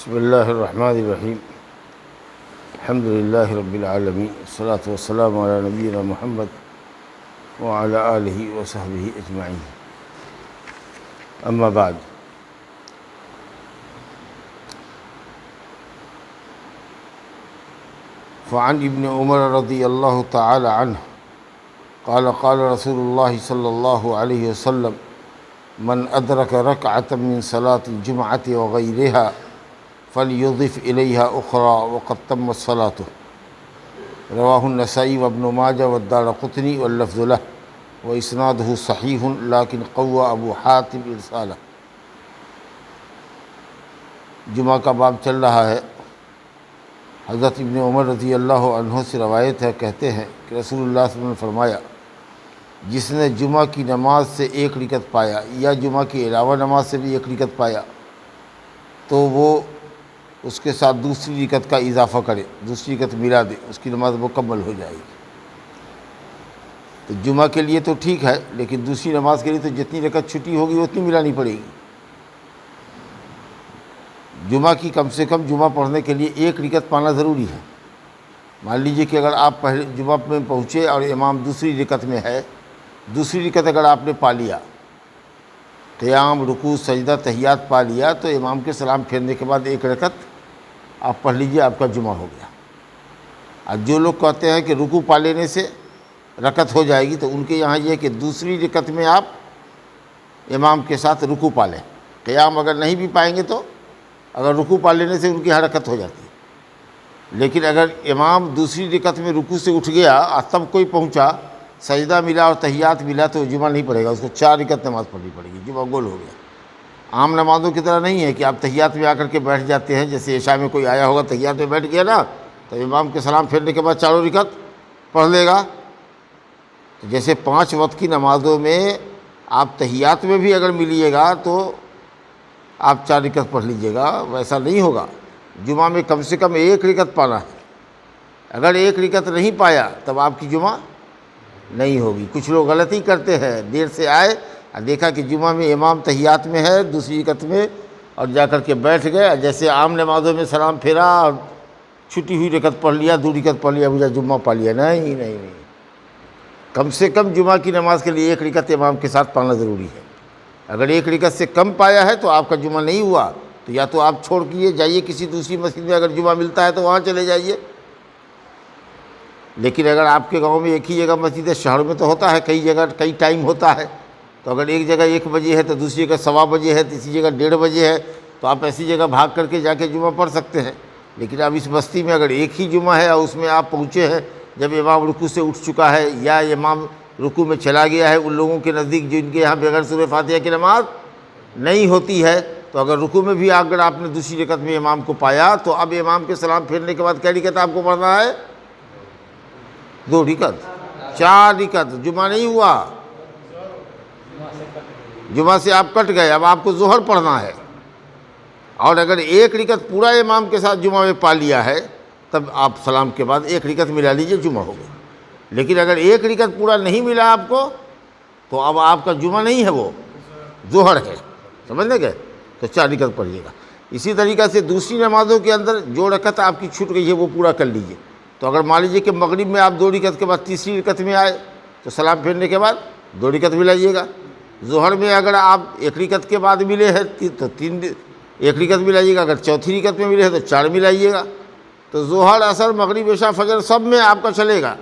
بسم اللہ الرحمن الرحیم الحمد للہ رب العالمین والصلاة والسلام علی نبینا محمد وعلی آلہ وصحبہ اجمعین، اما بعد۔ فعن ابن عمر رضی اللہ تعالی عنہ قال قال رسول اللہ صلی اللہ علیہ وسلم من ادرک رکعۃ من صلاة الجمعۃ وغیرها فلیضف الیہا اخری وقد تمت صلاته، رواہ النسائی وابن ماجہ والدارقطنی واللفظ لہ واسنادہ صحیح لیکن قوی ابو حاتم ارسالہ۔ جمعہ کا باب چل رہا ہے۔ حضرت ابن عمر رضی اللہ عنہ سے روایت ہے، کہتے ہیں کہ رسول اللہ صلی اللہ علیہ وسلم نے فرمایا، جس نے جمعہ کی نماز سے ایک رکعت پایا یا جمعہ کے علاوہ نماز سے بھی ایک رکعت پایا تو وہ اس کے ساتھ دوسری رکعت کا اضافہ کرے، دوسری رکعت ملا دے، اس کی نماز مکمل ہو جائے گی۔ تو جمعہ کے لیے تو ٹھیک ہے، لیکن دوسری نماز کے لیے تو جتنی رکعت چھٹی ہوگی اتنی ملانی پڑے گی۔ جمعہ کی کم سے کم جمعہ پڑھنے کے لیے ایک رکعت پانا ضروری ہے۔ مان لیجئے کہ اگر آپ پہلے جمعہ میں پہنچے اور امام دوسری رکعت میں ہے، دوسری رکعت اگر آپ نے پا لیا، قیام، رکوع، سجدہ، تحیات پا لیا، تو امام کے سلام پھیرنے کے بعد ایک رکعت آپ پڑھ لیجئے، آپ کا جمعہ ہو گیا۔ اور جو لوگ کہتے ہیں کہ رکوع پا لینے سے رکعت ہو جائے گی، تو ان کے یہاں یہ ہے کہ دوسری رکعت میں آپ امام کے ساتھ رکوع پا لیں۔ قیام اگر نہیں بھی پائیں گے تو اگر رکوع پا لینے سے ان کی حرکت ہو جاتی ہے، لیکن اگر امام دوسری رکعت میں رکوع سے اٹھ گیا اور تب کوئی پہنچا، سجدہ ملا اور تحیات ملا، تو جمعہ نہیں پڑے گا، اس کو 4 رکعت نماز پڑھنی پڑے گی، جمعہ گول ہو گیا۔ عام نمازوں کی طرح نہیں ہے کہ آپ تحیات میں آ کر کے بیٹھ جاتے ہیں، جیسے عشاء میں کوئی آیا ہوگا تحیات میں بیٹھ گیا نا، تو امام کے سلام پھیرنے کے بعد 4 رکعت پڑھ لے گا۔ جیسے 5 وقت کی نمازوں میں آپ تحیات میں بھی اگر ملیے گا تو آپ 4 رکعت پڑھ لیجئے گا، ویسا نہیں ہوگا۔ جمعہ میں کم سے کم ایک رکعت پانا ہے۔ اگر ایک رکعت نہیں پایا تب آپ کی جمعہ نہیں ہوگی۔ کچھ لوگ غلطی کرتے ہیں، دیر سے آئے اور دیکھا کہ جمعہ میں امام تحیات میں ہے دوسری رکعت میں، اور جا کر کے بیٹھ گئے، جیسے عام نمازوں میں سلام پھیرا اور چھٹی ہوئی رکعت پڑھ لیا، 2 رکعت پڑھ لیا، مجھے جمعہ پا لیا۔ نہیں، کم سے کم جمعہ کی نماز کے لیے ایک رکعت امام کے ساتھ پانا ضروری ہے۔ اگر ایک رکعت سے کم پایا ہے تو آپ کا جمعہ نہیں ہوا، تو یا تو آپ چھوڑ کیے جائیے کسی دوسری مسجد میں، اگر جمعہ ملتا ہے تو وہاں چلے جائیے۔ لیکن اگر آپ کے گاؤں میں ایک ہی جگہ مسجد ہے، شہر میں تو ہوتا ہے کئی جگہ کئی ٹائم ہوتا ہے، تو اگر ایک جگہ 1 بجے ہے تو دوسری جگہ 1:15 بجے ہے، تیسری جگہ 1:30 بجے ہے، تو آپ ایسی جگہ بھاگ کر کے جا کے جمعہ پڑھ سکتے ہیں۔ لیکن اب اس بستی میں اگر ایک ہی جمعہ ہے اور اس میں آپ پہنچے ہیں جب امام رکوع سے اٹھ چکا ہے یا امام رکوع میں چلا گیا ہے، ان لوگوں کے نزدیک جن کے یہاں بغیر سورہ فاتحہ کی نماز نہیں ہوتی ہے، تو اگر رکوع میں بھی اگر آپ نے دوسری رکعت میں امام کو پایا، تو اب امام کے سلام پھیرنے کے بعد کیا رکعت آپ کو پڑھنا ہے؟ 2 رکعت، 4 رکعت۔ جمعہ نہیں ہوا، جمعہ سے آپ کٹ گئے، اب آپ کو ظہر پڑھنا ہے۔ اور اگر ایک رکعت پورا امام کے ساتھ جمعہ میں پا لیا ہے، تب آپ سلام کے بعد ایک رکعت ملا لیجئے، جمعہ ہو گیا۔ لیکن اگر ایک رکعت پورا نہیں ملا آپ کو، تو اب آپ کا جمعہ نہیں ہے، وہ ظہر ہے، سمجھنے گئے؟ تو 4 رکعت پڑھیے گا۔ اسی طریقہ سے دوسری نمازوں کے اندر جو رکعت آپ کی چھوٹ گئی ہے وہ پورا کر لیجئے۔ تو اگر مان لیجیے کہ مغرب میں آپ 2 رکعت کے بعد تیسری رکعت میں آئے، تو سلام پھیرنے کے بعد 2 رکعت ملائیے گا۔ ظہر میں اگر آپ 1 رکعت کے بعد ملے ہیں تو 1 رکعت ملائیے گا، اگر چوتھی رکعت میں ملے ہیں تو 4 ملائیے گا۔ تو ظہر، عصر، مغرب، عشاء، فجر سب میں آپ کا چلے گا۔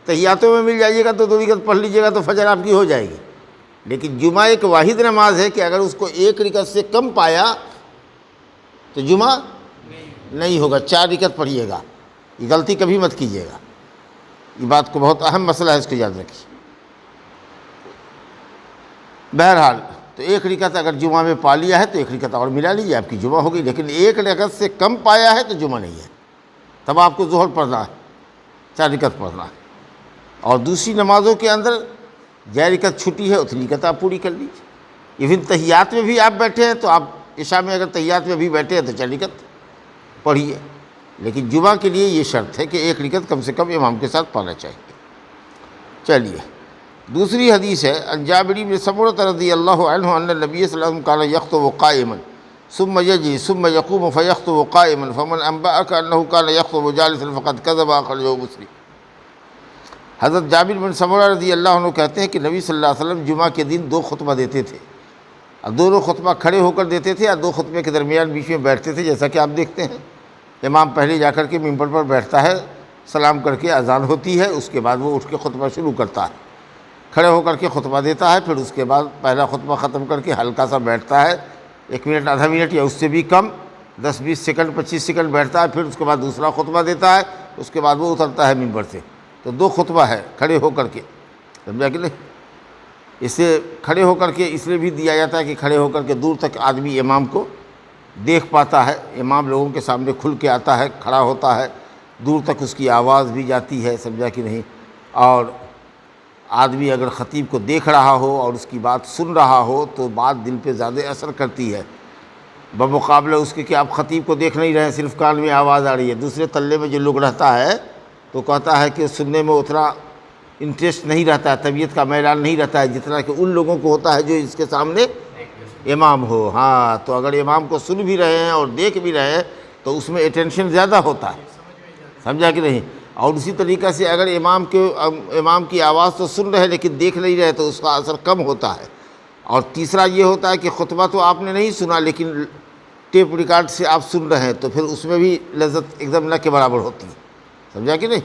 تحیاتوں میں مل جائیے گا تو 2 رکعت پڑھ لیجیے گا تو فجر آپ کی ہو جائے گی۔ لیکن جمعہ ایک واحد نماز ہے کہ اگر اس کو 1 رکعت سے کم پایا تو جمعہ نہیں ہوگا، 4 رکعت پڑھیے گا۔ یہ غلطی کبھی مت کیجیے گا، یہ بات کو بہت اہم مسئلہ ہے، اس کو یاد رکھیے۔ بہرحال تو 1 رکعت اگر جمعہ میں پا لیا ہے تو 1 رکعت اور ملا لیجیے، آپ کی جمعہ ہوگی۔ لیکن 1 رکعت سے کم پایا ہے تو جمعہ نہیں ہے، تب آپ کو ظہر پڑھنا ہے، 4 رکعت پڑھنا ہے۔ اور دوسری نمازوں کے اندر جے رکعت چھٹی ہے اتنی رکعت آپ پوری کر لیجیے۔ ایون تحیات میں بھی آپ بیٹھے ہیں تو آپ عشاء میں اگر تحیات میں بھی بیٹھے ہیں تو 4 رکعت پڑھیے۔ لیکن جمعہ کے لیے یہ شرط ہے کہ 1 رکعت کم سے کم امام کے ساتھ پانا چاہیے۔ چلیے دوسری حدیث ہے، عن جابر بن سمرہ رضی اللہ عنہ ان النبی صلی اللہ علیہ وسلم کان یخطب قائما ثم يجي ثم يقوم فيخطب قائما فمن أنبأك أنه كان يخطب جالسا فقد كذب أخرجه مسلم۔ حضرت جابر بن سمرہ رضی اللہ عنہ کہتے ہیں کہ نبی صلی اللہ علیہ وسلم جمعہ کے دن 2 خطبہ دیتے تھے، اور دونوں خطبہ کھڑے ہو کر دیتے تھے، اور 2 خطبے کے درمیان بیچ میں بیٹھتے تھے، جیسا کہ آپ دیکھتے ہیں امام پہلے جا کر کے ممبر پر بیٹھتا ہے، سلام کر کے اذان ہوتی ہے، اس کے بعد وہ اٹھ کے خطبہ شروع کرتا ہے، کھڑے ہو کر کے خطبہ دیتا ہے، پھر اس کے بعد پہلا خطبہ ختم کر کے ہلکا سا بیٹھتا ہے، 1 منٹ آدھا منٹ یا اس سے بھی کم، 10-20 سیکنڈ 25 سیکنڈ بیٹھتا ہے، پھر اس کے بعد دوسرا خطبہ دیتا ہے، اس کے بعد وہ اترتا ہے ممبر سے۔ تو 2 خطبہ ہے کھڑے ہو کر کے، سمجھا کہ نہیں؟ اسے کھڑے ہو کر کے اس لیے بھی دیا جاتا ہے کہ کھڑے ہو کر کے دور تک آدمی امام کو دیکھ پاتا ہے، امام لوگوں کے سامنے کھل کے آتا ہے، کھڑا ہوتا ہے، دور تک اس کی آواز بھی جاتی ہے، سمجھا کہ نہیں؟ اور آدمی اگر خطیب کو دیکھ رہا ہو اور اس کی بات سن رہا ہو تو بات دل پہ زیادہ اثر کرتی ہے، بمقابلہ اس کے کہ آپ خطیب کو دیکھ نہیں رہے ہیں، صرف کان میں آواز آ رہی ہے۔ دوسرے تلے میں جو لوگ رہتا ہے تو کہتا ہے کہ سننے میں اتنا انٹرسٹ نہیں رہتا ہے، طبیعت کا میلان نہیں رہتا ہے جتنا کہ ان لوگوں کو ہوتا ہے جو اس کے سامنے امام ہو۔ ہاں، تو اگر امام کو سن بھی رہے ہیں اور دیکھ بھی رہے ہیں تو اس میں اٹینشن زیادہ ہوتا ہے، سمجھا کہ نہیں؟ اور اسی طریقہ سے اگر امام کی آواز تو سن رہے ہیں لیکن دیکھ نہیں رہے تو اس کا اثر کم ہوتا ہے۔ اور تیسرا یہ ہوتا ہے کہ خطبہ تو آپ نے نہیں سنا لیکن ٹیپ ریکارڈ سے آپ سن رہے ہیں، تو پھر اس میں بھی لذت ایک دم نہ کے برابر ہوتی ہے، سمجھا کہ نہیں؟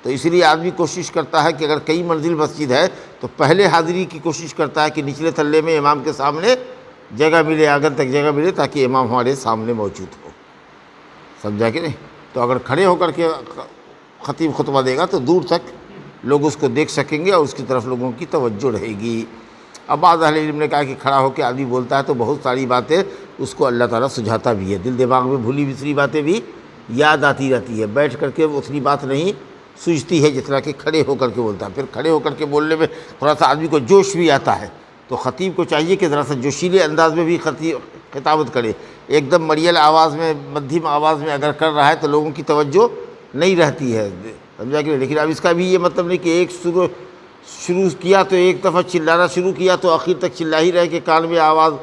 تو اس لیے آدمی کوشش کرتا ہے کہ اگر کئی منزل مسجد ہے تو پہلے حاضری کی کوشش کرتا ہے کہ نچلے تلے میں امام کے سامنے جگہ ملے، آنگن تک جگہ ملے، تاکہ امام ہمارے سامنے موجود ہو، سمجھا کہ نہیں؟ تو اگر کھڑے ہو کر کے خطیب خطبہ دے گا تو دور تک لوگ اس کو دیکھ سکیں گے اور اس کی طرف لوگوں کی توجہ رہے گی۔ اب بعض اہل علم نے کہا کہ کھڑا ہو کے آدمی بولتا ہے تو بہت ساری باتیں اس کو اللہ تعالیٰ سجھاتا بھی ہے، دل دماغ میں بھولی بسری باتیں بھی یاد آتی رہتی ہے، بیٹھ کر کے اتنی بات نہیں سوچتی ہے جتنا کہ کھڑے ہو کر کے بولتا ہے۔ پھر کھڑے ہو کر کے بولنے میں تھوڑا سا آدمی کو جوش بھی آتا ہے، تو خطیب کو چاہیے کہ ذرا سا جوشیلے انداز میں بھی خطابت کرے، ایک دم مریل آواز میں، مدھیم آواز میں اگر کر رہا ہے تو لوگوں کی توجہ نہیں رہتی ہے، سمجھا کہ نہیں؟ لیکن اب اس کا بھی یہ مطلب نہیں کہ ایک شروع کیا تو ایک دفعہ چلانا شروع کیا تو آخر تک چلا ہی رہے کہ کان میں آواز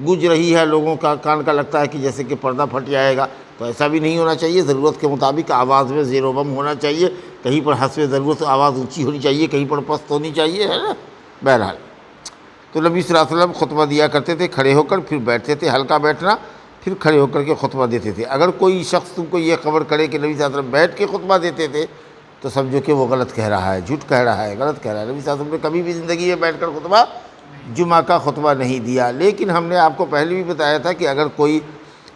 گونج رہی ہے، لوگوں کا کان کا لگتا ہے کہ جیسے کہ پردہ پھٹ جائے گا، تو ایسا بھی نہیں ہونا چاہیے۔ ضرورت کے مطابق آواز میں زیر و بم ہونا چاہیے، کہیں پر حسب ضرورت آواز اونچی ہونی چاہیے، کہیں پر پست ہونی چاہیے، ہے نا؟ بہرحال تو نبی صلی اللہ علیہ وسلم خطبہ دیا کرتے تھے کھڑے ہو کر، پھر بیٹھتے تھے، ہلکا بیٹھنا، پھر کھڑے ہو کر کے خطبہ دیتے تھے۔ اگر کوئی شخص تم کو یہ خبر کرے کہ نبی صلی اللہ علیہ وسلم بیٹھ کے خطبہ دیتے تھے تو سمجھو کہ وہ غلط کہہ رہا ہے، جھوٹ کہہ رہا ہے، غلط کہہ رہا ہے۔ نبی صلی اللہ علیہ وسلم نے کبھی بھی زندگی میں بیٹھ کر خطبہ جمعہ کا خطبہ نہیں دیا، لیکن ہم نے آپ کو پہلے بھی بتایا تھا کہ اگر کوئی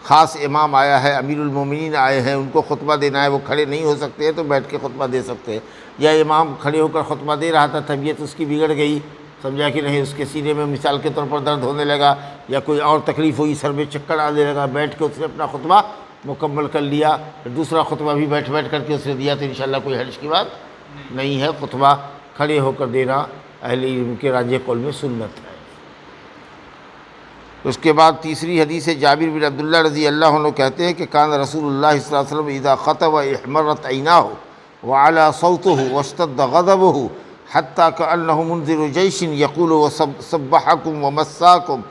خاص امام آیا ہے، امیر المومنین آئے ہیں، ان کو خطبہ دینا ہے، وہ کھڑے نہیں ہو سکتے ہیں تو بیٹھ کے خطبہ دے سکتے ہیں، یا امام کھڑے ہو کر خطبہ دے رہا تھا، طبیعت اس کی بگڑ گئی، سمجھا کہ نہیں، اس کے سینے میں مثال کے طور پر درد ہونے لگا یا کوئی اور تکلیف ہوئی، سر میں چکر آنے لگا، بیٹھ کے اس نے اپنا خطبہ مکمل کر لیا، پھر دوسرا خطبہ بھی بیٹھ کر کے اس نے دیا، تو انشاءاللہ کوئی حرج کی بات نہیں ہے۔ خطبہ کھڑے ہو کر دینا اہل علم کے راجح قول میں سنت ہے۔ اس کے بعد تیسری حدیث جابر بن عبداللہ رضی اللہ عنہ کہتے ہیں کہ کان رسول اللہ صلی اللہ علیہ وسلم اذا خطب احمرت عیناہ وعلی صوته واشتد غضبه حتى كأنه منذر جيش يقول وسبحكم ومساكم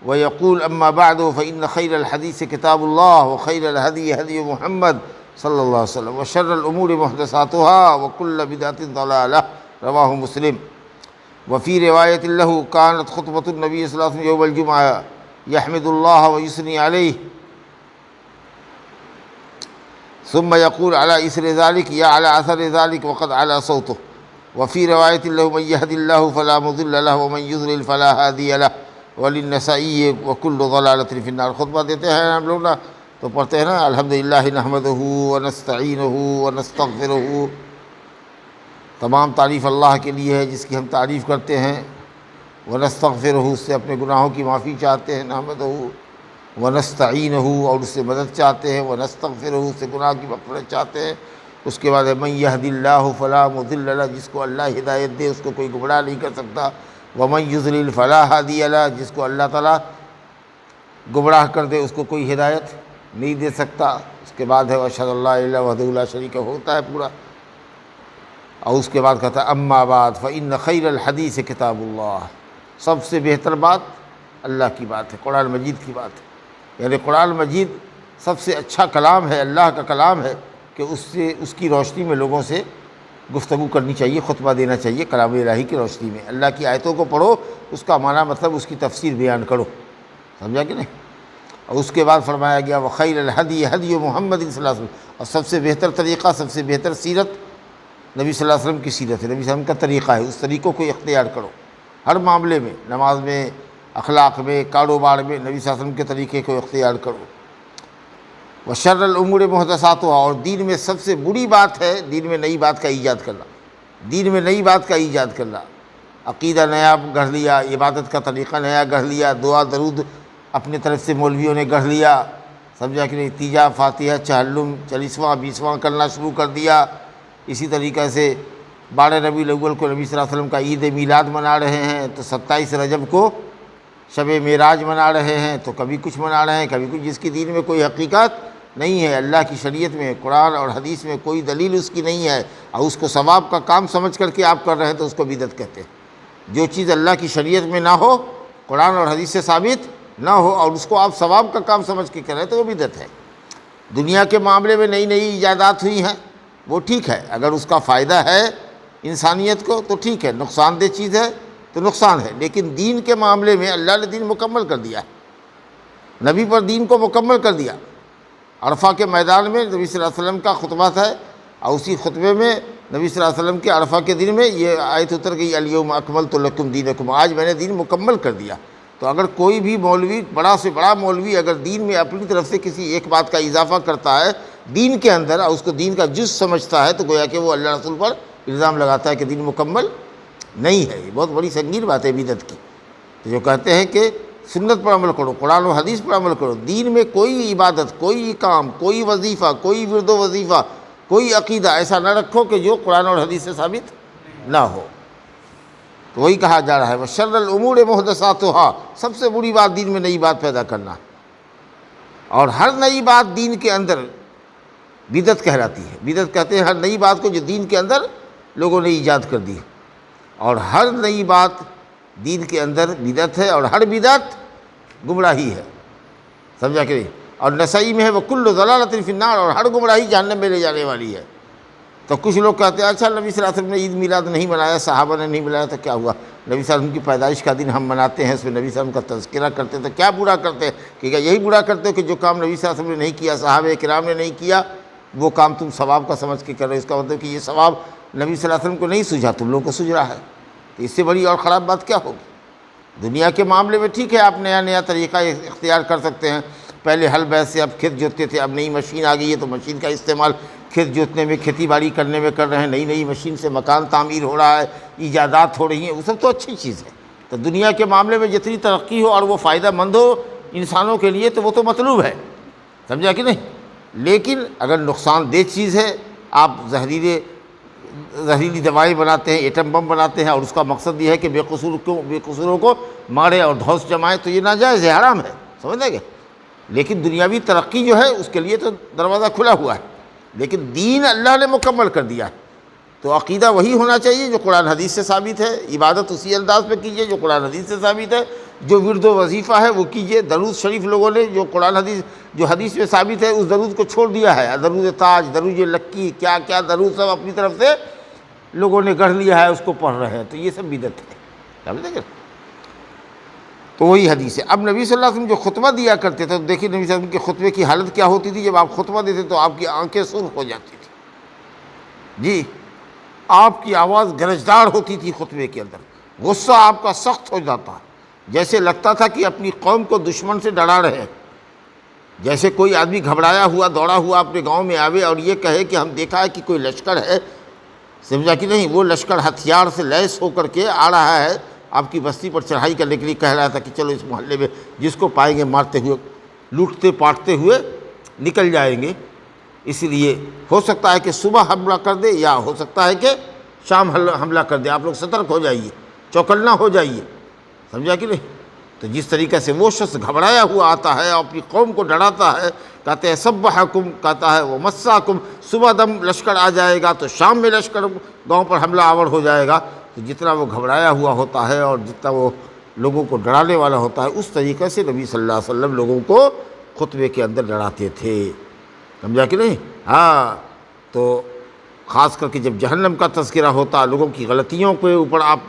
ويقول أما بعد فإن خير الحديث كتاب الله وخير الهدي هدي محمد صلى الله عليه وسلم وشر الأمور محدثاتها وكل بدعة ضلالة رواه مسلم۔ وفي رواية له كانت خطبة النبي صلى الله عليه وسلم يوم الجمعة يحمد الله ويثني عليه ثم يقول على إثر ذلك يا على أثر ذلك وقد على صوته۔ وفي رواية له من يهد الله فلا مضل له ومن يضلل فلا هادي له وللنسائي وكل ضلالة في النار۔ خطبہ دیتے ہیں ہم لوگ نا تو پڑھتے ہیں نا الحمدللہ نحمدہ ونستعینہ ونستغفرہ، تمام تعریف اللہ کے لیے ہے جس کی ہم تعریف کرتے ہیں، ونستغفرہ اس سے اپنے گناہوں کی معافی چاہتے ہیں، نحمدہ ونستعینہ اور اس سے مدد چاہتے ہیں، ونستغفرہ اس سے گناہ کی مغفرت چاہتے ہیں۔ اس کے بعد من یہد اللہ فلا مضل لہ، جس کو اللہ ہدایت دے اس کو کوئی گمراہ نہیں کر سکتا، ومن یضلل فلا ہادی لہ، جس کو اللہ تعالیٰ گمراہ کر دے اس کو کوئی ہدایت نہیں دے سکتا۔ اس کے بعد ہے اشہد ان لا الہ الا اللہ وحدہ لا شریک لہ، ہوتا ہے پورا، اور اس کے بعد کہتا ہے اما بعد فإن خیر الحدیث کتاب اللہ، سب سے بہتر بات اللہ کی بات ہے، قرآن مجید کی بات ہے۔ یعنی قرآن مجید سب سے اچھا کلام ہے، اللہ کا کلام ہے کہ اس کی روشنی میں لوگوں سے گفتگو کرنی چاہیے، خطبہ دینا چاہیے کلام الہی کی روشنی میں۔ اللہ کی آیتوں کو پڑھو، اس کا معنی مطلب اس کی تفسیر بیان کرو، سمجھا کہ نہیں؟ اور اس کے بعد فرمایا گیا وخیر الہدی ہدی محمد صلی اللہ علیہ وسلم، اور سب سے بہتر طریقہ، سب سے بہتر سیرت نبی صلی اللہ علیہ وسلم کی سیرت ہے، نبی صلی اللہ علیہ وسلم کا طریقہ ہے، اس طریقوں کو اختیار کرو ہر معاملے میں، نماز میں، اخلاق میں، کاروبار میں نبی صلی اللہ علیہ وسلم کے طریقے کو اختیار کرو۔ وشر الامور محدثاتها، اور دین میں سب سے بری بات ہے دین میں نئی بات کا ایجاد کرنا، دین میں نئی بات کا ایجاد کرنا، عقیدہ نیا گڑھ لیا، عبادت کا طریقہ نیا گڑھ لیا، دعا درود اپنے طرف سے مولویوں نے گڑھ لیا، سمجھا کہ نہیں؟ تیجا فاتحہ چہلم 40واں 20واں کرنا شروع کر دیا۔ اسی طریقے سے 12 ربیع الاول کو نبی صلی اللہ علیہ وسلم کا عید میلاد منا رہے ہیں، تو 27 رجب کو شب معراج منا رہے ہیں، تو کبھی کچھ منا رہے ہیں کبھی کچھ، جس کی دین میں کوئی حقیقت نہیں ہے، اللہ کی شریعت میں قرآن اور حدیث میں کوئی دلیل اس کی نہیں ہے، اور اس کو ثواب کا کام سمجھ کر کے آپ کر رہے ہیں تو اس کو بدعت کہتے ہیں۔ جو چیز اللہ کی شریعت میں نہ ہو، قرآن اور حدیث سے ثابت نہ ہو، اور اس کو آپ ثواب کا کام سمجھ کے کر رہے ہیں تو وہ بدعت ہے۔ دنیا کے معاملے میں نئی نئی ایجادات ہوئی ہیں، وہ ٹھیک ہے، اگر اس کا فائدہ ہے انسانیت کو تو ٹھیک ہے، نقصان دہ چیز ہے تو نقصان ہے، لیکن دین کے معاملے میں اللہ نے دین مکمل کر دیا ہے، نبی پر دین کو مکمل کر دیا۔ عرفہ کے میدان میں نبی صلی اللہ علیہ وسلم کا خطبہ تھا، اور اسی خطبے میں نبی صلی اللہ علیہ وسلم کے عرفہ کے دن میں یہ آیت اتر گئی الیوم اکملت لکم دینکم، آج میں نے دین مکمل کر دیا۔ تو اگر کوئی بھی مولوی، بڑا سے بڑا مولوی، اگر دین میں اپنی طرف سے کسی ایک بات کا اضافہ کرتا ہے دین کے اندر، اور اس کو دین کا جز سمجھتا ہے، تو گویا کہ وہ اللہ رسول پر الزام لگاتا ہے کہ دین مکمل نہیں ہے۔ یہ بہت بڑی سنگین بات ہے بدعت کی۔ تو جو کہتے ہیں کہ سنت پر عمل کرو، قرآن و حدیث پر عمل کرو، دین میں کوئی عبادت، کوئی کام، کوئی وظیفہ، کوئی ورد و وظیفہ، کوئی عقیدہ ایسا نہ رکھو کہ جو قرآن اور حدیث سے ثابت نہ ہو۔ تو وہی کہا جا رہا ہے وشر الامور محدثاتها، سب سے بری بات دین میں نئی بات پیدا کرنا، اور ہر نئی بات دین کے اندر بدعت کہلاتی ہے۔ بدعت کہتے ہیں ہر نئی بات کو جو دین کے اندر لوگوں نے ایجاد کر دی، اور ہر نئی بات دین کے اندر بدعت ہے، اور ہر بدعت گمراہی ہے، سمجھا کہ نہیں؟ اور نسائی میں ہے وَكُلُّ ضَلَالَةٍ فِي النَّارِ، اور ہر گمراہی جہنم میں لے جانے والی ہے۔ تو کچھ لوگ کہتے ہیں اچھا نبی صلی اللہ علیہ وسلم نے عید میلاد نہیں منایا، صحابہ نے نہیں منایا، تو کیا ہوا؟ نبی صلی اللہ علیہ وسلم کی پیدائش کا دن ہم مناتے ہیں، اس میں نبی صلی اللہ علیہ وسلم کا تذکرہ کرتے ہیں، تو کیا برا کرتے ہیں؟ کہ کیا یہی برا کرتے ہو کہ جو کام نبی صلی اللہ علیہ وسلم نے نہیں کیا، صحابہ کرام نے نہیں کیا، وہ کام تم ثواب کا سمجھ کے کر رہے ہو؟ اس کا مطلب کہ یہ ثواب نبی صلی اللہ علیہ وسلم کو نہیں سوجھا، تم لوگوں کو سوجھ رہا ہے۔ تو اس سے بڑی اور خراب بات کیا ہوگی؟ دنیا کے معاملے میں ٹھیک ہے، آپ نیا نیا طریقہ اختیار کر سکتے ہیں، پہلے ہل بیل سے اب کھیت جوتتے تھے، اب نئی مشین آ گئی ہے تو مشین کا استعمال کھیت جوتنے میں، کھیتی باڑی کرنے میں کر رہے ہیں، نئی نئی مشین سے مکان تعمیر ہو رہا ہے، ایجادات ہو رہی ہیں، وہ سب تو اچھی چیز ہے۔ تو دنیا کے معاملے میں جتنی ترقی ہو اور وہ فائدہ مند ہو انسانوں کے لیے تو وہ تو مطلوب ہے، سمجھا کہ نہیں؟ لیکن اگر نقصان دہ چیز ہے، آپ زہریلی دوائیں بناتے ہیں، ایٹم بم بناتے ہیں، اور اس کا مقصد یہ ہے کہ بے قصوروں کو مارے اور دھوس جمائے، تو یہ ناجائز ہے، حرام ہے، سمجھ لیں گے؟ لیکن دنیاوی ترقی جو ہے اس کے لیے تو دروازہ کھلا ہوا ہے، لیکن دین اللہ نے مکمل کر دیا ہے۔ تو عقیدہ وہی ہونا چاہیے جو قرآن حدیث سے ثابت ہے، عبادت اسی انداز پہ کیجیے جو قرآن حدیث سے ثابت ہے، جو ورد و وظیفہ ہے وہ کیجیے۔ درود شریف لوگوں نے جو قرآن حدیث جو حدیث میں ثابت ہے اس درود کو چھوڑ دیا ہے، درود تاج، درود لکی، کیا کیا درود سب اپنی طرف سے لوگوں نے گڑھ لیا ہے، اس کو پڑھ رہے ہیں، تو یہ سب بدعت ہے، سمجھ گے؟ تو وہی حدیث ہے۔ اب نبی صلی اللہ علیہ وسلم جو خطبہ دیا کرتے تھے، تو دیکھیے نبی صلی اللہ علیہ وسلم کے خطبے کی حالت کیا ہوتی تھی۔ جب آپ خطبہ دیتے تو آپ کی آنکھیں سرخ ہو جاتی تھی، جی، آپ کی آواز گرجدار ہوتی تھی خطبے کے اندر، غصہ آپ کا سخت ہو جاتا، جیسے لگتا تھا کہ اپنی قوم کو دشمن سے ڈرا رہے ہیں۔ جیسے کوئی آدمی گھبرایا ہوا دوڑا ہوا اپنے گاؤں میں آوے اور یہ کہے کہ ہم دیکھا ہے کہ کوئی لشکر ہے، سمجھا کہ نہیں؟ وہ لشکر ہتھیار سے لیس ہو کر کے آ رہا ہے، آپ کی بستی پر چڑھائی کرنے کے لیے کہہ رہا تھا کہ چلو اس محلے میں جس کو پائیں گے مارتے ہوئے، لوٹتے پاٹتے ہوئے نکل جائیں گے۔ اس لیے ہو سکتا ہے کہ صبح حملہ کر دے، یا ہو سکتا ہے کہ شام حملہ کر دے، آپ لوگ سترک ہو جائیے، چوکنا ہو جائیے، سمجھا کہ نہیں؟ تو جس طریقے سے وہ شخص گھبرایا ہوا آتا ہے اور اپنی قوم کو ڈراتا ہے، کہتے ہیں صبحکم، کہتا ہے وہ مساکم، صبح دم لشکر آ جائے گا تو شام میں لشکر گاؤں پر حملہ آور ہو جائے گا۔ تو جتنا وہ گھبرایا ہوا ہوتا ہے اور جتنا وہ لوگوں کو ڈرانے والا ہوتا ہے، اس طریقے سے نبی صلی اللہ علیہ وسلم لوگوں کو خطبے کے اندر لڑاتے تھے، سمجھا کہ نہیں؟ ہاں، تو خاص کر کے جب جہنم کا تذکرہ ہوتا، لوگوں کی غلطیوں کے اوپر آپ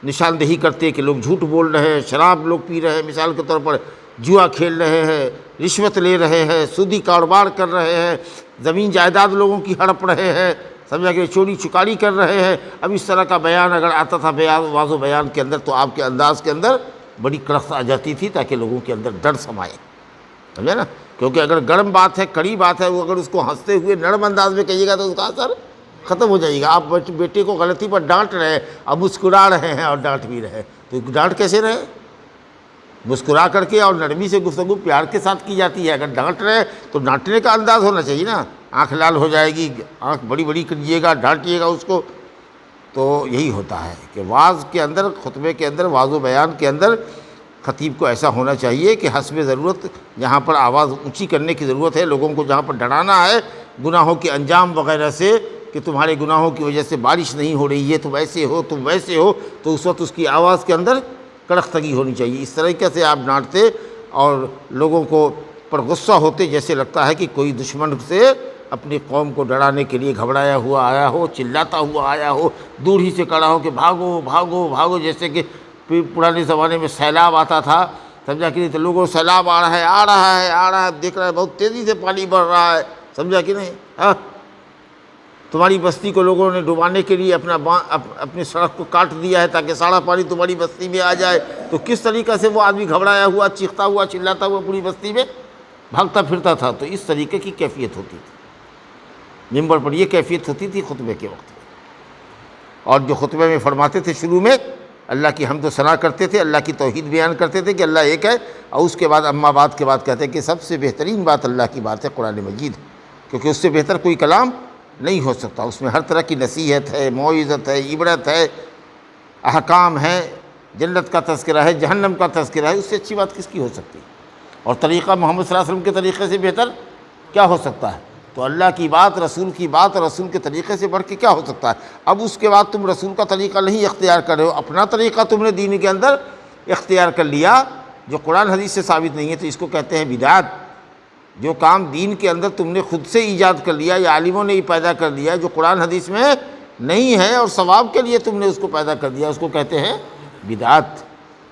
نشاندہی کرتے کہ لوگ جھوٹ بول رہے ہیں، شراب لوگ پی رہے ہیں، مثال کے طور پر جوا کھیل رہے ہیں، رشوت لے رہے ہیں، سودی کاروبار کر رہے ہیں، زمین جائیداد لوگوں کی ہڑپ رہے ہیں، سمجھا کہ چوری چکاری کر رہے ہیں۔ اب اس طرح کا بیان اگر آتا تھا واض و بیان کے اندر تو آپ کے انداز کے اندر بڑی کڑک آ جاتی تھی تاکہ لوگوں کے اندر ڈر سمائے، سمجھا نا؟ کیونکہ اگر گرم بات ہے، کڑی بات ہے، وہ اگر اس کو ہنستے ہوئے نرم انداز میں کہیے گا تو اس کا اثر ختم ہو جائے گا۔ آپ بیٹے کو غلطی پر ڈانٹ رہے ہیں، اب مسکرا رہے ہیں اور ڈانٹ بھی رہے ہیں، تو ڈانٹ کیسے رہے؟ مسکرا کر کے اور نرمی سے گفتگو پیار کے ساتھ کی جاتی ہے۔ اگر ڈانٹ رہے تو ڈانٹنے کا انداز ہونا چاہیے نا، آنکھ لال ہو جائے گی، آنکھ بڑی بڑی کریے گا، ڈانٹیے گا اس کو، تو یہی ہوتا ہے کہ واعظ کے اندر، خطبے کے اندر، واعظ و بیان کے اندر خطیب کو ایسا ہونا چاہیے کہ حسب ضرورت جہاں پر آواز اونچی کرنے کی ضرورت ہے، لوگوں کو جہاں پر ڈرانا ہے گناہوں کے انجام وغیرہ سے کہ تمہارے گناہوں کی وجہ سے بارش نہیں ہو رہی ہے، تم ایسے ہو، تم ویسے ہو، تو اس وقت اس کی آواز کے اندر کڑختگی ہونی چاہیے۔ اس طریقے سے آپ ڈانٹتے اور لوگوں کو پر غصہ ہوتے، جیسے لگتا ہے کہ کوئی دشمن سے اپنی قوم کو ڈرانے کے لیے گھبرایا ہوا آیا ہو، چلاتا ہوا آیا ہو، دور ہی سے کھڑا ہو کہ بھاگو بھاگو بھاگو، جیسے کہ پرانے زمانے میں سیلاب آتا تھا، سمجھا کہ نہیں؟ تو لوگوں سیلاب آ رہا ہے آ رہا ہے آ رہا ہے، دیکھ رہا ہے بہت تیزی سے پانی بڑھ رہا ہے، سمجھا کہ نہیں؟ ہاں، تمہاری بستی کو لوگوں نے ڈبانے کے لیے اپنی سڑک کو کاٹ دیا ہے تاکہ سارا پانی تمہاری بستی میں آ جائے، تو کس طریقے سے وہ آدمی گھبرایا ہوا، چیختا ہوا، چلاتا ہوا پوری بستی میں بھاگتا پھرتا تھا؟ تو اس طریقے کی کیفیت ہوتی تھی، ممبر پر یہ کیفیت ہوتی تھی خطبے کے وقت میں۔ اور جو خطبے میں فرماتے تھے شروع میں اللہ کی حمد و ثنا کرتے تھے، اللہ کی توحید بیان کرتے تھے کہ اللہ ایک ہے، اور اس کے بعد اما بعد کے بعد کہتے ہیں کہ سب سے بہترین بات اللہ کی بات ہے قرآن مجید، کیونکہ اس سے بہتر کوئی کلام نہیں ہو سکتا۔ اس میں ہر طرح کی نصیحت ہے، موعظت ہے، عبرت ہے، احکام ہے، جنت کا تذکرہ ہے، جہنم کا تذکرہ ہے، اس سے اچھی بات کس کی ہو سکتی ہے؟ اور طریقہ محمد صلی اللہ علیہ وسلم کے طریقے سے بہتر کیا ہو سکتا ہے؟ تو اللہ کی بات، رسول کی بات اور رسول کے طریقے سے بڑھ کے کیا ہو سکتا ہے؟ اب اس کے بعد تم رسول کا طریقہ نہیں اختیار کر رہے ہو، اپنا طریقہ تم نے دین کے اندر اختیار کر لیا جو قرآن حدیث سے ثابت نہیں ہے، تو اس کو کہتے ہیں بدعت۔ جو کام دین کے اندر تم نے خود سے ایجاد کر لیا یا عالموں نے ہی پیدا کر دیا جو قرآن حدیث میں نہیں ہے اور ثواب کے لیے تم نے اس کو پیدا کر دیا، اس کو کہتے ہیں بدعت۔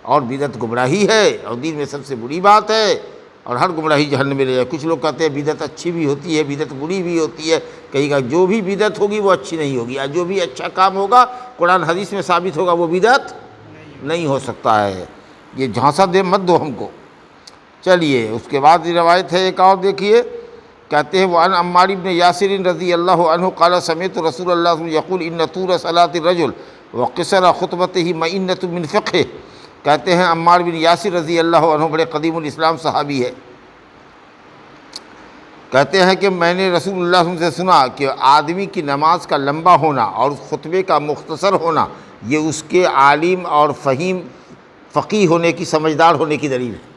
اور بدعت گمراہی ہے اور دین میں سب سے بری بات ہے، اور ہر گمراہی جہنم میں لے جائے۔ کچھ لوگ کہتے ہیں بدعت اچھی بھی ہوتی ہے، بدعت بری بھی ہوتی ہے، کہیں گا جو بھی بدعت ہوگی وہ اچھی نہیں ہوگی، اور جو بھی اچھا کام ہوگا قرآن حدیث میں ثابت ہوگا وہ بدعت نہیں ہو سکتا ہے۔ یہ جھانسا دے مت دو ہم کو۔ چلیے اس کے بعد یہ روایت ہے ایک اور دیکھیے، کہتے ہیں وعن عمار بن یاسر رضی اللہ عنہ قال سمعت رسول اللہ صلی اللہ علیہ وسلم یقول ان طول صلاۃ الرجل وقصر خطبته مئنۃ من فقہ۔ کہتے ہیں عمار بن یاسر رضی اللہ عنہ بڑے قدیم الاسلام صحابی ہے، کہتے ہیں کہ میں نے رسول اللہ صلی اللہ علیہ وسلم سے سنا کہ آدمی کی نماز کا لمبا ہونا اور خطبے کا مختصر ہونا یہ اس کے عالم اور فہیم فقیہ ہونے کی، سمجھدار ہونے کی دلیل ہے۔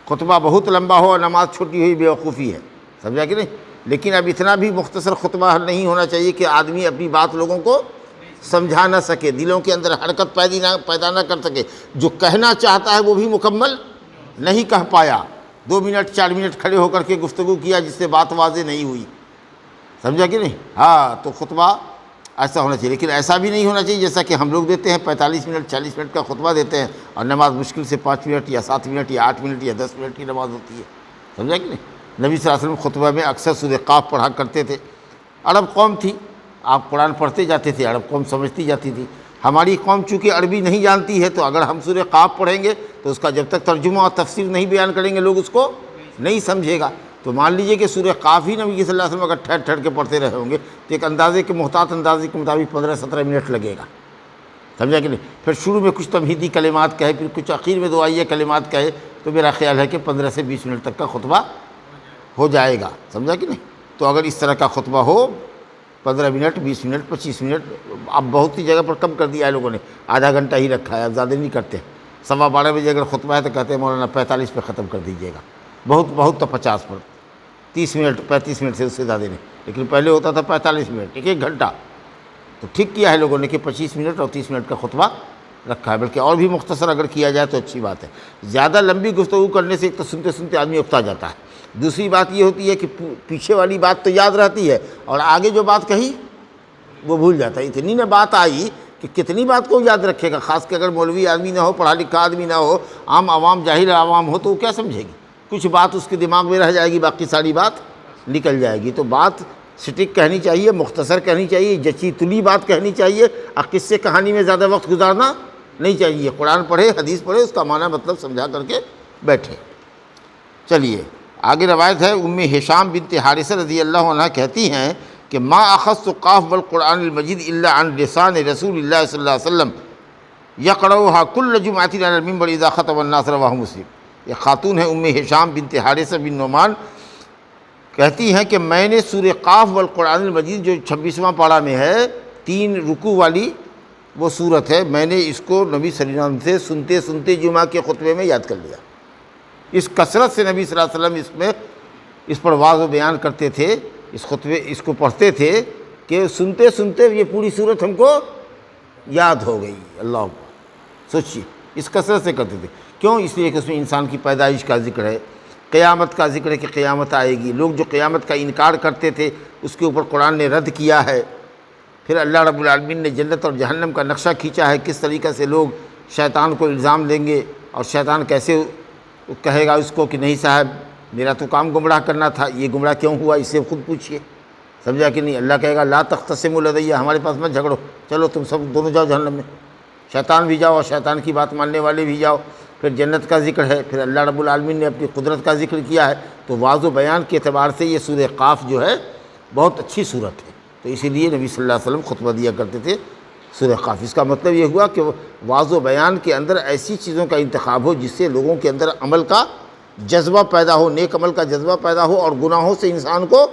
خطبہ بہت لمبا ہو اور نماز چھوٹی ہوئی بیوقوفی ہے، سمجھا کہ نہیں؟ لیکن اب اتنا بھی مختصر خطبہ نہیں ہونا چاہیے کہ آدمی اپنی بات لوگوں کو سمجھا نہ سکے، دلوں کے اندر حرکت پیدا نہ کر سکے، جو کہنا چاہتا ہے وہ بھی مکمل نہیں کہہ پایا، 2 منٹ 4 منٹ کھڑے ہو کر کے گفتگو کیا جس سے بات واضح نہیں ہوئی، سمجھا کہ نہیں؟ ہاں، تو خطبہ ایسا ہونا چاہیے، لیکن ایسا بھی نہیں ہونا چاہیے جیسا کہ ہم لوگ دیتے ہیں 45 منٹ 40 منٹ کا خطبہ دیتے ہیں اور نماز مشکل سے 5 منٹ یا 7 منٹ یا 8 منٹ یا 10 منٹ کی نماز ہوتی ہے، سمجھا کہ نہیں؟ نبی صلی اللہ علیہ وسلم خطبہ میں اکثر سورہ قاف پڑھا کرتے تھے۔ عرب قوم تھی، آپ قرآن پڑھتے جاتے تھے، عرب قوم سمجھتی جاتی تھی۔ ہماری قوم چونکہ عربی نہیں جانتی ہے تو اگر ہم سورہ قاف پڑھیں گے تو اس کا جب تک ترجمہ اور تفسیر نہیں بیان کریں گے لوگ اس کو نہیں سمجھے گا۔ تو مان لیجئے کہ سورہ قاف ہی نبی صلی اللہ علیہ وسلم اگر ٹھہر ٹھہر کے پڑھتے رہے ہوں گے تو ایک اندازے کے محتاط اندازے کے مطابق 15-17 منٹ لگے گا، سمجھا کہ نہیں؟ پھر شروع میں کچھ تمہیدی کلمات کہے، پھر کچھ اخیر میں دعائیہ کلمات کہے، تو میرا خیال ہے کہ 15 سے 20 منٹ تک کا خطبہ ہو جائے گا، سمجھا کہ نہیں؟ تو اگر اس طرح کا خطبہ ہو 15 منٹ 20 منٹ 25 منٹ، اب بہت سی جگہ پر کم کر دیا ہے لوگوں نے، آدھا گھنٹہ ہی رکھا ہے، اب زیادہ نہیں کرتے۔ 12:15 بجے اگر خطبہ ہے تو کہتے ہیں مولانا 45 پہ ختم کر دیجیے گا، بہت تو 50 پر، 30 منٹ 35 منٹ سے اس سے زیادہ نہیں، لیکن پہلے ہوتا تھا 45 منٹ، ایک گھنٹہ۔ تو ٹھیک کیا ہے لوگوں نے کہ 25 منٹ اور 30 منٹ کا خطبہ رکھا ہے، بلکہ اور بھی مختصر اگر کیا جائے تو اچھی بات ہے۔ زیادہ لمبی گفتگو کرنے سے ایک تو سنتے سنتے آدمی اکتا جاتا ہے، دوسری بات یہ ہوتی ہے کہ پیچھے والی بات تو یاد رہتی ہے اور آگے جو بات کہی وہ بھول جاتا ہے۔ اتنی نہ بات آئی کہ کتنی بات کو یاد رکھے گا، خاص کہ اگر مولوی آدمی نہ ہو، پڑھا لکھا آدمی نہ ہو، عام عوام جاہل عوام ہو تو وہ کیا سمجھے گی؟ کچھ بات اس کے دماغ میں رہ جائے گی، باقی ساری بات نکل جائے گی۔ تو بات سٹک کہنی چاہیے، مختصر کہنی چاہیے، جچی تلی بات کہنی چاہیے، اور قصے کہانی میں زیادہ وقت گزارنا نہیں چاہیے۔ قرآن پڑھے، حدیث پڑھے، اس کا معنی مطلب سمجھا کر کے بیٹھے۔ چلیے آگے روایت ہے، ام ہشام بنت حارثہ رضی اللہ عنہ کہتی ہیں کہ ما اخذت قاف والقرآن المجید الا عن لسان رسول اللہ صلی اللہ علیہ وسلم یقرؤها کل جمعۃ علی المنبر اذا خطب الناس، رواہ مسلم۔ یہ خاتون ہے ام ہشام بنت حارثہ بن نعمان، کہتی ہیں کہ میں نے سورہ قاف والقرآن المجید جو 26واں پارہ میں ہے، 3 رکوع والی وہ صورت ہے، میں نے اس کو نبی صلی اللہ علیہ وسلم سے سنتے سنتے جمعہ کے خطبے میں یاد کر لیا۔ اس کثرت سے نبی صلی اللہ علیہ وسلم اس پر واعظ و بیان کرتے تھے، اس کو پڑھتے تھے کہ سنتے سنتے یہ پوری صورت ہم کو یاد ہو گئی۔ اللہ اکبر، سوچیے اس کثرت سے کرتے تھے۔ کیوں؟ اس لیے کہ اس میں انسان کی پیدائش کا ذکر ہے، قیامت کا ذکر ہے کہ قیامت آئے گی۔ لوگ جو قیامت کا انکار کرتے تھے اس کے اوپر قرآن نے رد کیا ہے۔ پھر اللہ رب العالمین نے جنت اور جہنم کا نقشہ کھینچا ہے، کس طریقے سے لوگ شیطان کو الزام دیں گے اور شیطان کیسے کہے گا اس کو کہ نہیں صاحب میرا تو کام گمراہ کرنا تھا، یہ گمراہ کیوں ہوا، اس سے خود پوچھئے، سمجھا کہ نہیں؟ اللہ کہے گا لا تختصموا لدی، ہمارے پاس مت جھگڑو، چلو تم سب دونوں جاؤ جہنم میں، شیطان بھی جاؤ اور شیطان کی بات ماننے والے بھی جاؤ۔ پھر جنت کا ذکر ہے، پھر اللہ رب العالمین نے اپنی قدرت کا ذکر کیا ہے۔ تو واعظ و بیان کے اعتبار سے یہ سورہ قاف جو ہے بہت اچھی صورت ہے، تو اسی لیے نبی صلی اللہ علیہ وسلم خطبہ دیا کرتے تھے سورہ قاف۔ اس کا مطلب یہ ہوا کہ واعظ و بیان کے اندر ایسی چیزوں کا انتخاب ہو جس سے لوگوں کے اندر عمل کا جذبہ پیدا ہو، نیک عمل کا جذبہ پیدا ہو، اور گناہوں سے انسان کو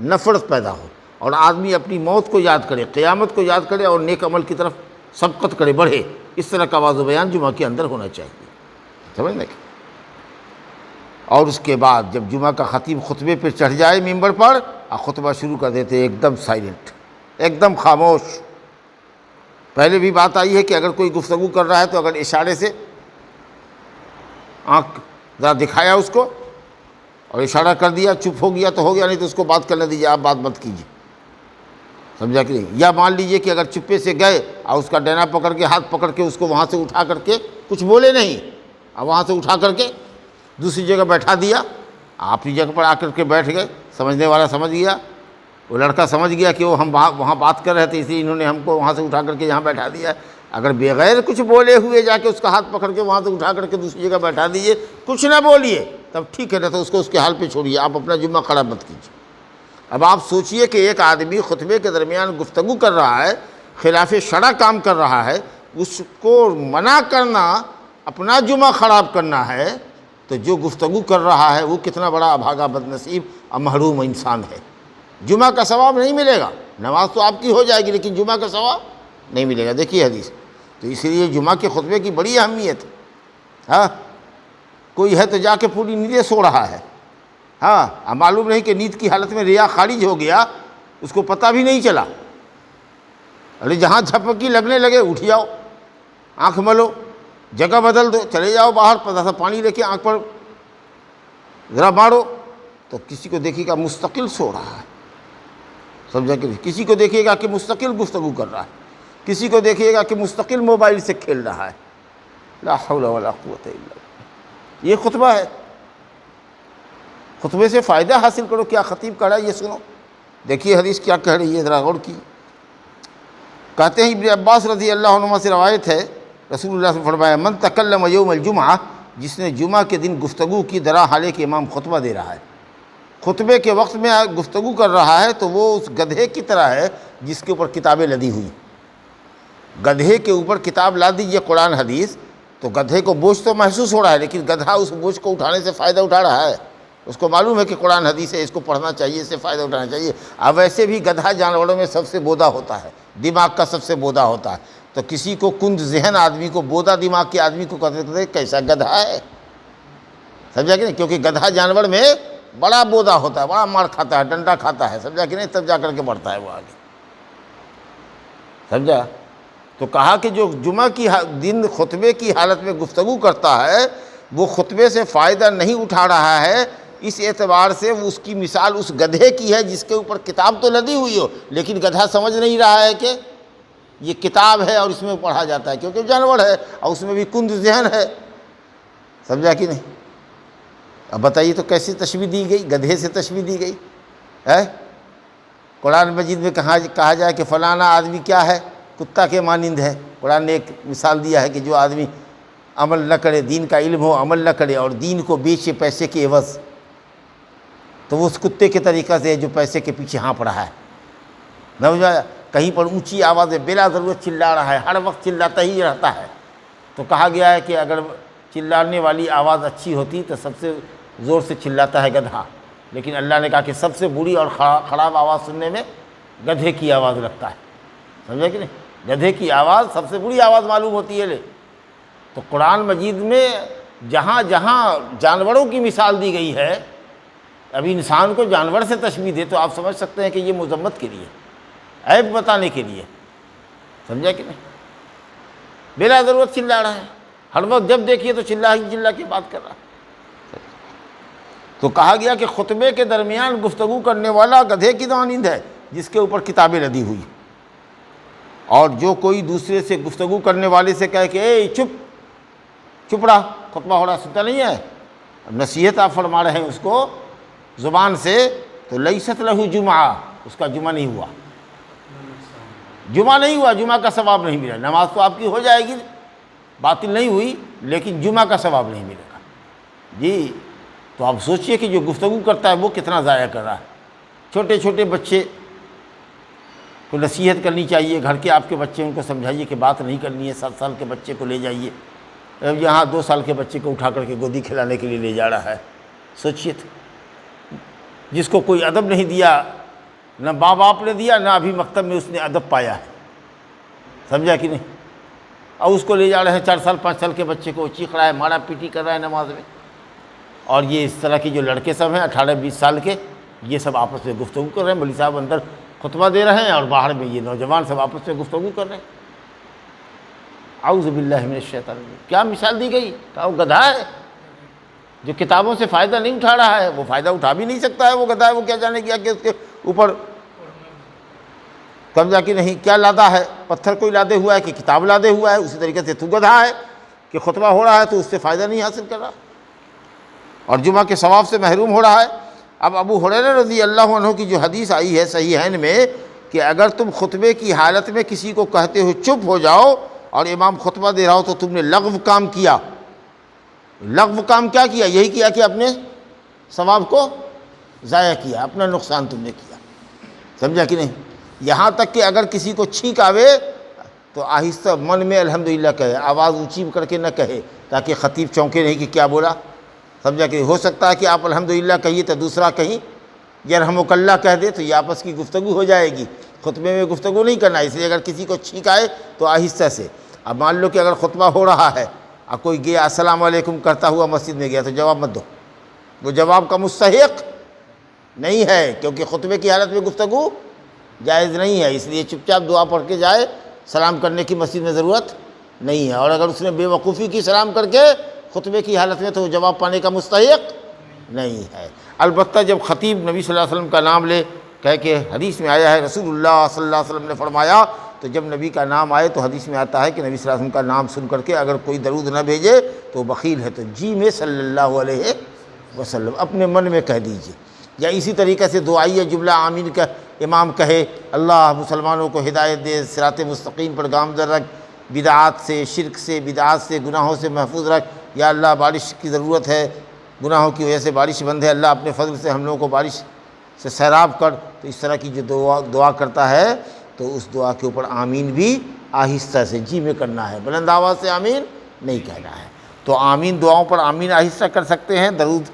نفرت پیدا ہو، اور آدمی اپنی موت کو یاد کرے، قیامت کو یاد کرے، اور نیک عمل کی طرف سبقت کرے، بڑھے۔ اس طرح کا واعظ و بیان جمعہ کے اندر ہونا چاہیے، سمجھنے کے۔ اور اس کے بعد جب جمعہ کا خطیب خطبے پہ چڑھ جائے ممبر پر، اور خطبہ شروع کر دیتے ایک دم سائلنٹ، ایک دم خاموش۔ پہلے بھی بات آئی ہے کہ اگر کوئی گفتگو کر رہا ہے تو اگر اشارے سے آنکھ ذرا دکھایا اس کو اور اشارہ کر دیا، چپ ہو گیا تو ہو گیا، نہیں تو اس کو بات کرنے دیجیے، آپ بات مت کیجیے، سمجھا کہ نہیں؟ یا مان لیجئے کہ اگر چپے سے گئے اور اس کا ڈینا پکڑ کے، ہاتھ پکڑ کے اس کو وہاں سے اٹھا کر کے، کچھ بولے نہیں، اور وہاں سے اٹھا کر کے دوسری جگہ بیٹھا دیا، آپ اپنی جگہ پر آ کر کے بیٹھ گئے، سمجھنے والا سمجھ گیا، وہ لڑکا سمجھ گیا کہ وہ ہم وہاں بات کر رہے تھے، اس لیے انہوں نے ہم کو وہاں سے اٹھا کر کے یہاں بیٹھا دیا۔ اگر بغیر کچھ بولے ہوئے جا کے اس کا ہاتھ پکڑ کے وہاں سے اٹھا کر کے دوسری جگہ بیٹھا دیجیے، کچھ نہ بولیے، تب ٹھیک ہے، نہ تو اس کو اس کے حال پہ چھوڑیے، آپ اپنا جمعہ خراب مت کیجیے۔ اب آپ سوچئے کہ ایک آدمی خطبے کے درمیان گفتگو کر رہا ہے، خلاف شرع کام کر رہا ہے، اس کو منع کرنا اپنا جمعہ خراب کرنا ہے، تو جو گفتگو کر رہا ہے وہ کتنا بڑا ابھاگا بد نصیب اور محروم انسان ہے۔ جمعہ کا ثواب نہیں ملے گا، نماز تو آپ کی ہو جائے گی لیکن جمعہ کا ثواب نہیں ملے گا۔ دیکھیے حدیث، تو اسی لیے جمعہ کے خطبے کی بڑی اہمیت ہے۔ ہاں، کوئی ہے تو جا کے پوری نیندیں سو رہا ہے، ہاں، معلوم نہیں کہ نیند کی حالت میں ریا خارج ہو گیا، اس کو پتہ بھی نہیں چلا، ارے جہاں جھپکی لگنے لگے اٹھ جاؤ، آنکھ ملو، جگہ بدل دو، چلے جاؤ باہر، تھوڑا سا پانی لے کے آنکھ پر ذرا مارو، تو کسی کو دیکھے گا مستقل سو رہا ہے، سمجھا کہ کسی کو دیکھیے گا کہ مستقل گفتگو کر رہا ہے، کسی کو دیکھیے گا کہ مستقل موبائل سے کھیل رہا ہے۔ لا حول ولا قوت الا باللہ۔ یہ خطبہ ہے، خطبے سے فائدہ حاصل کرو، کیا خطیب کہہ رہا ہے یہ سنو۔ دیکھیے حدیث کیا کہہ رہی ہے، ذرا غور کی۔ کہتے ہیں ابن عباس رضی اللہ عنہما سے روایت ہے، رسول اللہ صلی اللہ علیہ وسلم نے فرمایا من تکلم یوم الجمعہ، جس نے جمعہ کے دن گفتگو کی، درا حالے کہ امام خطبہ دے رہا ہے، خطبے کے وقت میں گفتگو کر رہا ہے، تو وہ اس گدھے کی طرح ہے جس کے اوپر کتابیں لدی ہوئی۔ گدھے کے اوپر کتاب لا دیجیے قرآن حدیث، تو گدھے کو بوجھ تو محسوس ہو رہا ہے، لیکن گدھا اس بوجھ کو اٹھانے سے فائدہ اٹھا رہا ہے، اس کو معلوم ہے کہ قرآن حدیث ہے، اس کو پڑھنا چاہیے، اس سے فائدہ اٹھانا چاہیے۔ اب ویسے بھی گدھا جانوروں میں سب سے بودا ہوتا ہے، دماغ کا سب سے بودا ہوتا ہے، تو کسی کو کند ذہن آدمی کو، بودا دماغ کے آدمی کو کہتے تھے کیسا گدھا ہے، سمجھا کہ نہیں؟ کیونکہ گدھا جانور میں بڑا بودا ہوتا ہے، بڑا مار کھاتا ہے، ڈنڈا کھاتا ہے، سمجھا کہ نہیں؟ تب جا کر کے بڑھتا ہے وہ آگے، سمجھا؟ تو کہا کہ جو جمعہ کی دن خطبے کی حالت میں گفتگو کرتا ہے، وہ خطبے سے فائدہ نہیں اٹھا رہا ہے، اس اعتبار سے اس کی مثال اس گدھے کی ہے جس کے اوپر کتاب تو لدی ہوئی ہو، لیکن گدھا سمجھ نہیں رہا ہے کہ یہ کتاب ہے اور اس میں پڑھا جاتا ہے، کیونکہ جانور ہے اور اس میں بھی کند ذہن ہے، سمجھا کہ نہیں؟ اب بتائیے تو کیسی تشبیہ دی گئی؟ گدھے سے تشبیہ دی گئی ہے۔ قرآن مجید میں کہا جائے کہ فلانا آدمی کیا ہے؟ کتا کے مانند ہے۔ قرآن نے ایک مثال دیا ہے کہ جو آدمی عمل نہ کرے، دین کا علم ہو عمل نہ کرے اور دین کو بیچے پیسے کے عوض، تو وہ اس کتے کے طریقہ سے ہے جو پیسے کے پیچھے ہانپ رہا ہے۔ کہیں پر اونچی آواز میں بلا ضرورت چلا رہا ہے، ہر وقت چلاتا ہی رہتا ہے۔ تو کہا گیا ہے کہ اگر چلانے والی آواز اچھی ہوتی تو سب سے زور سے چلاتا ہے گدھا، لیکن اللہ نے کہا کہ سب سے بری اور خراب آواز سننے میں گدھے کی آواز لگتا ہے، سمجھا کہ نہیں؟ گدھے کی آواز سب سے بری آواز معلوم ہوتی ہے۔ تو قرآن مجید میں جہاں جہاں جانوروں کی مثال دی گئی ہے، اب انسان کو جانور سے تشبیہ دے تو آپ سمجھ سکتے ہیں کہ یہ مذمت کے لیے، عیب بتانے کے لیے، سمجھا کہ نہیں؟ بلا ضرورت چلا رہا ہے، ہر وقت جب دیکھیے تو چلا کے بات کر رہا ہے۔ تو کہا گیا کہ خطبے کے درمیان گفتگو کرنے والا گدھے کی مانند ہے جس کے اوپر کتابیں لدی ہوئی، اور جو کوئی دوسرے سے گفتگو کرنے والے سے کہے کہ اے چپ رہا، خطبہ ہو رہا، سنتا نہیں ہے، اب نصیحت آپ فرما رہے ہیں اس کو زبان سے، تو لیست لہ جمعہ، اس کا جمعہ نہیں ہوا، جمعہ کا ثواب نہیں ملا۔ نماز تو آپ کی ہو جائے گی، باطل نہیں ہوئی، لیکن جمعہ کا ثواب نہیں ملے گا۔ جی تو آپ سوچئے کہ جو گفتگو کرتا ہے وہ کتنا ضائع کر رہا ہے۔ چھوٹے چھوٹے بچے کو نصیحت کرنی چاہیے، گھر کے آپ کے بچے، ان کو سمجھائیے کہ بات نہیں کرنی ہے۔ 7 سال کے بچے کو لے جائیے، اب یہاں 2 سال کے بچے کو اٹھا کر کے گودی کھلانے کے لیے لے جا رہا ہے، سوچئے تو۔ جس کو کوئی ادب نہیں دیا، نہ ماں باپ نے دیا، نہ ابھی مکتب میں اس نے ادب پایا ہے، سمجھا کہ نہیں؟ اور اس کو لے جا رہے ہیں 4 سال 5 سال کے بچے کو، چیخ رہا ہے، مارا پیٹی کر رہا ہے نماز میں۔ اور یہ اس طرح کی جو لڑکے سب ہیں 18-20 سال کے، یہ سب آپس میں گفتگو کر رہے ہیں، مولوی صاحب اندر خطبہ دے رہے ہیں اور باہر میں یہ نوجوان سب آپس میں گفتگو کر رہے ہیں۔ اعوذ باللہ من الشیطان الرجیم۔ کیا مثال دی گئی؟ کہا وہ گدھا ہے جو کتابوں سے فائدہ نہیں اٹھا رہا ہے، وہ فائدہ اٹھا بھی نہیں سکتا ہے، وہ گدھا ہے، وہ کیا جانے گیا کہ اس کے اوپر سمجھا کہ نہیں کیا لادا ہے، پتھر کوئی لادے ہوا ہے کہ کتاب لادے ہوا ہے۔ اسی طریقے سے تو گدھا ہے کہ خطبہ ہو رہا ہے تو اس سے فائدہ نہیں حاصل کر رہا اور جمعہ کے ثواب سے محروم ہو رہا ہے۔ اب ابو ہریرہ رضی اللہ عنہ کی جو حدیث آئی ہے صحیحین میں کہ اگر تم خطبے کی حالت میں کسی کو کہتے ہو چپ ہو جاؤ اور امام خطبہ دے رہا ہو تو تم نے لغو کام کیا۔ لغو کام کیا کیا؟ یہی کیا کہ اپنے ثواب کو ضائع کیا، اپنا نقصان تم نے کیا، سمجھا کہ نہیں؟ یہاں تک کہ اگر کسی کو چھینک آوے تو آہستہ من میں الحمدللہ کہے، آواز اونچی کر کے نہ کہے تاکہ خطیب چونکے نہیں کہ کیا بولا، سمجھا کہ ہو سکتا ہے کہ آپ الحمدللہ کہیے تو دوسرا کہیں یرحمک اللہ کہہ دے تو یہ آپس کی گفتگو ہو جائے گی۔ خطبے میں گفتگو نہیں کرنا، اس لیے اگر کسی کو چھینک آئے تو آہستہ سے۔ اب مان لو کہ اگر خطبہ ہو رہا ہے اور کوئی گیا السلام علیکم کرتا ہوا مسجد میں گیا تو جواب مت دو، وہ جواب کا مستحق نہیں ہے، کیونکہ خطبے کی حالت میں گفتگو جائز نہیں ہے، اس لیے چپ چاپ دعا پڑھ کے جائے، سلام کرنے کی مسجد میں ضرورت نہیں ہے۔ اور اگر اس نے بے وقوفی کی سلام کر کے خطبے کی حالت میں تو وہ جواب پانے کا مستحق نہیں ہے۔ البتہ جب خطیب نبی صلی اللہ علیہ وسلم کا نام لے، کہہ کہ حدیث میں آیا ہے رسول اللہ صلی اللہ علیہ وسلم نے فرمایا، تو جب نبی کا نام آئے تو حدیث میں آتا ہے کہ نبی صلی اللہ علیہ وسلم کا نام سن کر کے اگر کوئی درود نہ بھیجے تو بخیل ہے، تو جی میں صلی اللہ علیہ وسلم اپنے من میں کہہ دیجئے۔ یا اسی طریقے سے دعائیہ جملہ آمین کا امام کہے، اللہ مسلمانوں کو ہدایت دے، صراط مستقیم پر گامزن رکھ، بدعات سے، شرک سے، بدعات سے، گناہوں سے محفوظ رکھ، یا اللہ بارش کی ضرورت ہے، گناہوں کی وجہ سے بارش بند ہے، اللہ اپنے فضل سے ہم لوگوں کو بارش سے سیراب کر۔ تو اس طرح کی جو دعا کرتا ہے تو اس دعا کے اوپر آمین بھی آہستہ سے جی میں کرنا ہے، بلند آواز سے آمین نہیں کہنا ہے۔ تو آمین دعاؤں پر آمین آہستہ کر سکتے ہیں، درود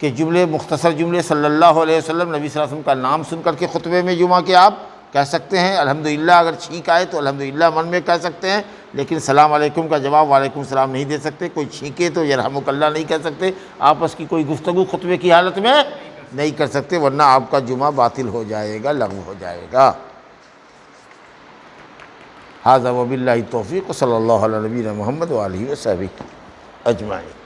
کے جملے، مختصر جملے صلی اللہ علیہ وسلم، نبی صلی اللہ علیہ وسلم کا نام سن کر کے خطبے میں جمعہ کے آپ کہہ سکتے ہیں۔ الحمدللہ اگر چھینک آئے تو الحمدللہ من میں کہہ سکتے ہیں، لیکن سلام علیکم کا جواب وعلیکم السلام نہیں دے سکتے۔ کوئی چھینکے تو یرحمک اللہ نہیں کہہ سکتے، آپس کی کوئی گفتگو خطبے کی حالت میں نہیں کر سکتے، ورنہ آپ کا جمعہ باطل ہو جائے گا، لغو ہو جائے گا۔ ھذا وباللہ التوفیق، صلی اللہ علیہ نبینا محمد وآلہ وصحبہ اجمعین۔